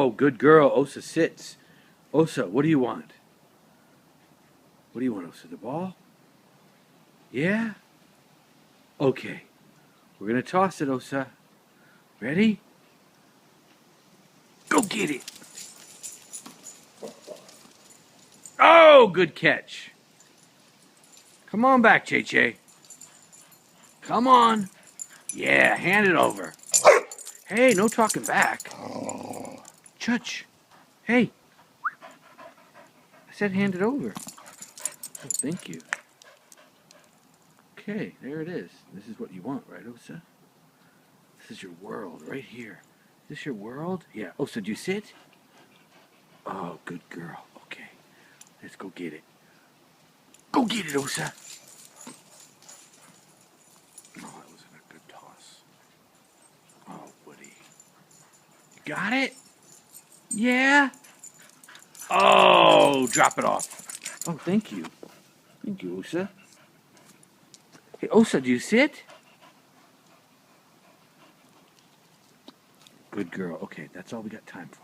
Oh, good girl. Osa sits. Osa, what do you want? What do you want, Osa? The ball? Yeah? Okay. We're going to toss it, Osa. Ready? Go get it. Oh, good catch. Come on back, Che-Che. Come on. Yeah, hand it over. Hey, no talking back. Chutch. Hey. I said hand it over. Oh, thank you. Okay, there it is. This is what you want, right, Osa? This is your world right here. Is this your world? Yeah. Osa, do you sit? Oh, good girl. Okay. Let's go get it. Go get it, Osa. Oh, that was a good toss. Oh, Woody. You got it? Yeah? Oh, drop it off. Oh, thank you. Thank you, Osa. Hey, Osa, do you sit? Good girl. Okay, that's all we got time for.